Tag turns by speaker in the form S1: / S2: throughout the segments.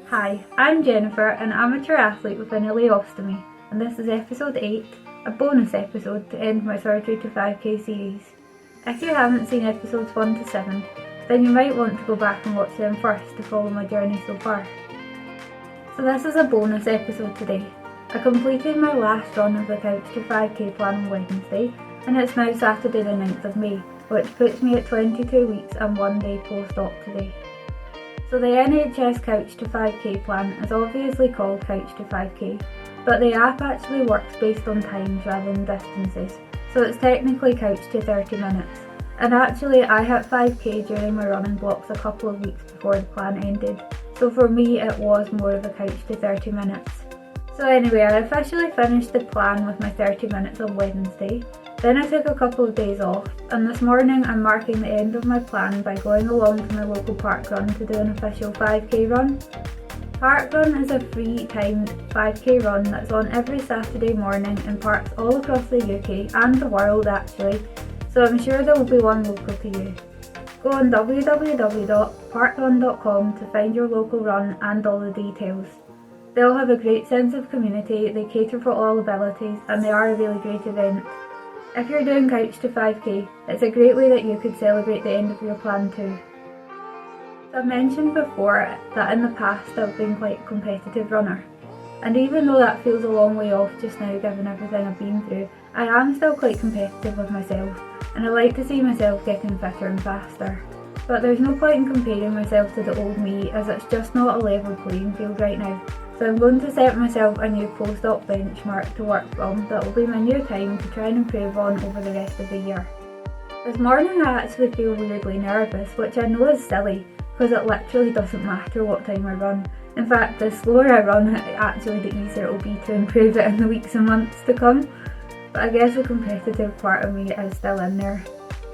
S1: Hi, I'm Jennifer, an amateur athlete with an ileostomy, and this is episode 8, a bonus episode to end my surgery to 5k series. If you haven't seen episodes 1 to 7, then you might want to go back and watch them first to follow my journey so far. So this is a bonus episode today. I completed my last run of the Couch to 5k plan on Wednesday, and it's now Saturday the 9th of May, which puts me at 22 weeks and 1 day post-op today. So the NHS Couch to 5k plan is obviously called Couch to 5k, but the app actually works based on times rather than distances, so it's technically Couch to 30 minutes. And actually I hit 5k during my running blocks a couple of weeks before the plan ended, so for me it was more of a Couch to 30 minutes. So anyway, I officially finished the plan with my 30 minutes on Wednesday. Then I took a couple of days off, and this morning I'm marking the end of my plan by going along to my local Parkrun to do an official 5k run. Parkrun is a free timed 5k run that's on every Saturday morning in parks all across the UK and the world actually, so I'm sure there will be one local to you. Go on www.parkrun.com to find your local run and all the details. They'll have a great sense of community, they cater for all abilities, and they are a really great event. If you're doing Couch to 5k, it's a great way that you could celebrate the end of your plan too. So I've mentioned before that in the past I've been quite a competitive runner, and even though that feels a long way off just now given everything I've been through, I am still quite competitive with myself, and I like to see myself getting fitter and faster. But there's no point in comparing myself to the old me, as it's just not a level playing field right now. So I'm going to set myself a new post-op benchmark to work from that will be my new time to try and improve on over the rest of the year. This morning I actually feel weirdly nervous, which I know is silly because it literally doesn't matter what time I run. In fact, the slower I run, actually the easier it will be to improve it in the weeks and months to come. But I guess the competitive part of me is still in there.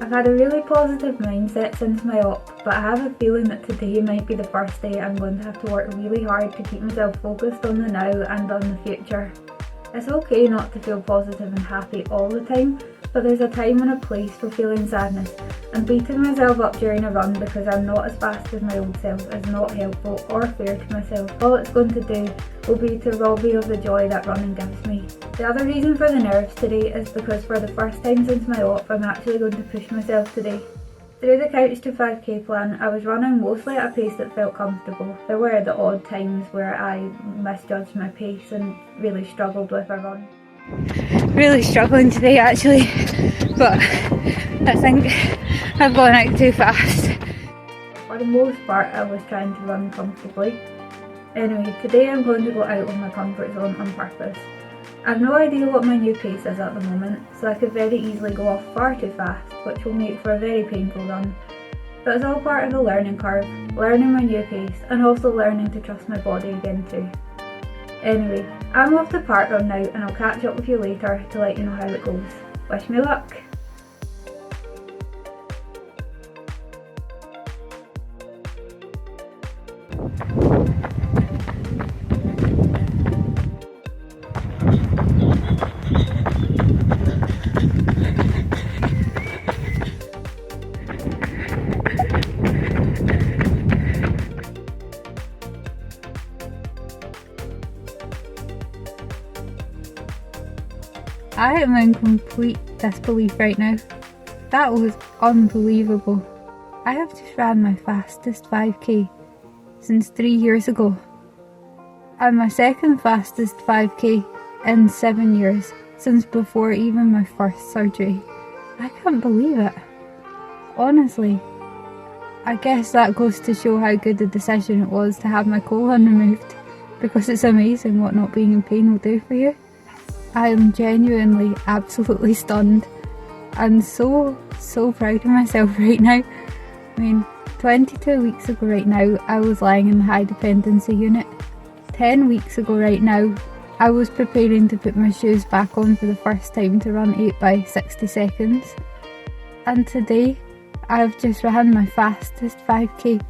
S1: I've had a really positive mindset since my op, but I have a feeling that today might be the first day I'm going to have to work really hard to keep myself focused on the now and on the future. It's okay not to feel positive and happy all the time, but there's a time and a place for feeling sadness, and beating myself up during a run because I'm not as fast as my old self is not helpful or fair to myself. All it's going to do will be to rob me of the joy that running gives me. The other reason for the nerves today is because for the first time since my op, I'm actually going to push myself today. Through the Couch to 5k plan, I was running mostly at a pace that felt comfortable. There were the odd times where I misjudged my pace and really struggled with a run. Really struggling today actually, but I think I've gone out too fast. For the most part I was trying to run comfortably. Anyway, today I'm going to go out of my comfort zone on purpose. I've no idea what my new pace is at the moment, so I could very easily go off far too fast, which will make for a very painful run. But it's all part of the learning curve, learning my new pace, and also learning to trust my body again too. Anyway, I'm off to Parkrun now, and I'll catch up with you later to let you know how it goes. Wish me luck! I am in complete disbelief right now. That was unbelievable. I have just ran my fastest 5k since 3 years ago, and my second fastest 5k in 7 years since before even my first surgery. I can't believe it. Honestly, I guess that goes to show how good a decision it was to have my colon removed, because it's amazing what not being in pain will do for you. I am genuinely absolutely stunned and so proud of myself right now. I mean, 22 weeks ago right now I was lying in the high dependency unit. 10 weeks ago right now I was preparing to put my shoes back on for the first time to run 8 by 60 seconds. And today I've just ran my fastest 5k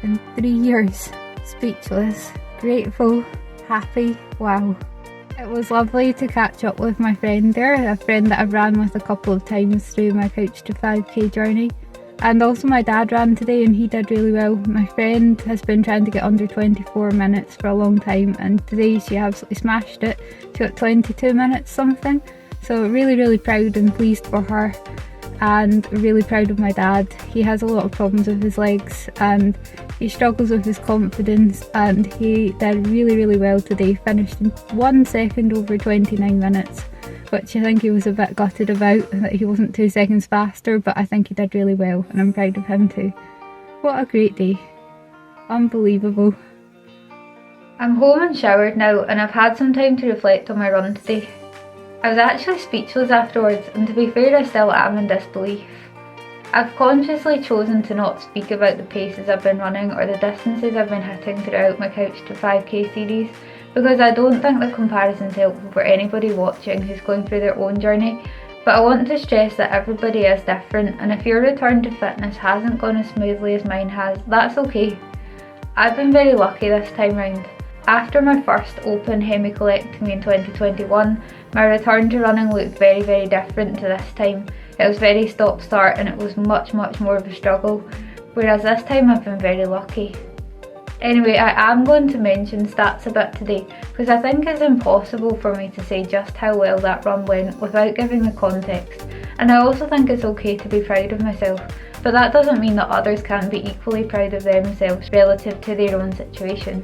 S1: in 3 years. Speechless, grateful, happy, wow. It was lovely to catch up with my friend there, a friend that I've ran with a couple of times through my Couch to 5k journey, And also my dad ran today and he did really well. My friend has been trying to get under 24 minutes for a long time, and today she absolutely smashed it. She got 22 minutes something. So really proud and pleased for her, and really proud of my dad. He has a lot of problems with his legs and he struggles with his confidence, and he did really well today. Finished in 1 second over 29 minutes, which I think he was a bit gutted about, that he wasn't 2 seconds faster, but I think he did really well and I'm proud of him too. What a great day. Unbelievable. I'm home and showered now, and I've had some time to reflect on my run today. I was actually speechless afterwards, and to be fair, I still am in disbelief. I've consciously chosen to not speak about the paces I've been running or the distances I've been hitting throughout my Couch to 5k series, because I don't think the comparison's helpful for anybody watching who's going through their own journey. But I want to stress that everybody is different, and if your return to fitness hasn't gone as smoothly as mine has, that's okay. I've been very lucky this time round. After my first open hemicolectomy in 2021, my return to running looked very different to this time. It was very stop-start and it was much more of a struggle, whereas this time I've been very lucky. Anyway, I am going to mention stats a bit today, because I think it's impossible for me to say just how well that run went without giving the context, and I also think it's okay to be proud of myself, but that doesn't mean that others can't be equally proud of themselves relative to their own situation.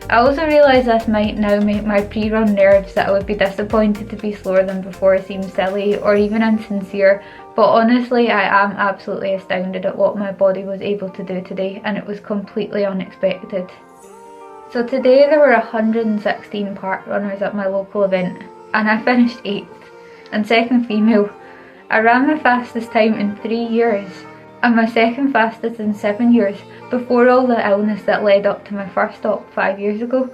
S1: I also realise this might now make my pre-run nerves that I would be disappointed to be slower than before seem silly or even insincere, but honestly I am absolutely astounded at what my body was able to do today, and it was completely unexpected. So today there were 116 park runners at my local event, and I finished 8th and second female. I ran my fastest time in 3 years and my second fastest in 7 years, before all the illness that led up to my first stop 5 years ago.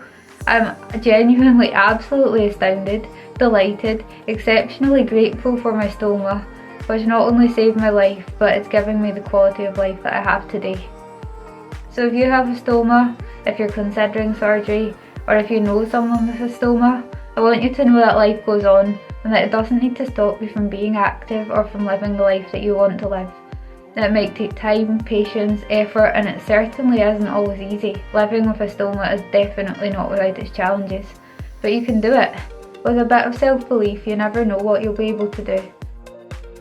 S1: I'm genuinely absolutely astounded, delighted, exceptionally grateful for my stoma, which not only saved my life, but it's giving me the quality of life that I have today. So if you have a stoma, if you're considering surgery, or if you know someone with a stoma, I want you to know that life goes on, and that it doesn't need to stop you from being active or from living the life that you want to live. It might take time, patience, effort, and it certainly isn't always easy. Living with a stoma is definitely not without its challenges, but you can do it. With a bit of self-belief, you never know what you'll be able to do.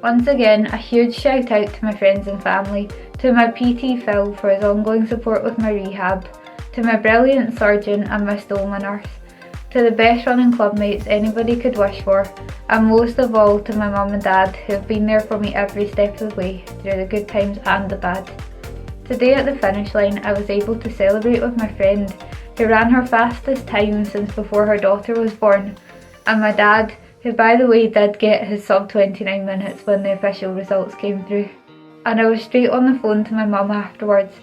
S1: Once again, a huge shout out to my friends and family, to my PT Phil for his ongoing support with my rehab, to my brilliant surgeon and my stoma nurse, to the best running club mates anybody could wish for, and most of all to my mum and dad, who have been there for me every step of the way, through the good times and the bad. Today at the finish line I was able to celebrate with my friend, who ran her fastest time since before her daughter was born, and my dad, who by the way did get his sub 29 minutes when the official results came through. And I was straight on the phone to my mum afterwards,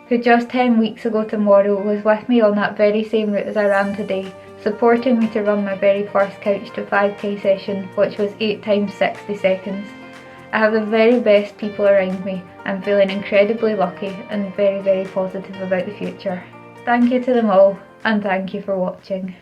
S1: who just 10 weeks ago tomorrow was with me on that very same route as I ran today, supporting me to run my very first Couch to 5k session, which was 8 times 60 seconds. I have the very best people around me. I'm feeling incredibly lucky and very positive about the future. Thank you to them all, and thank you for watching.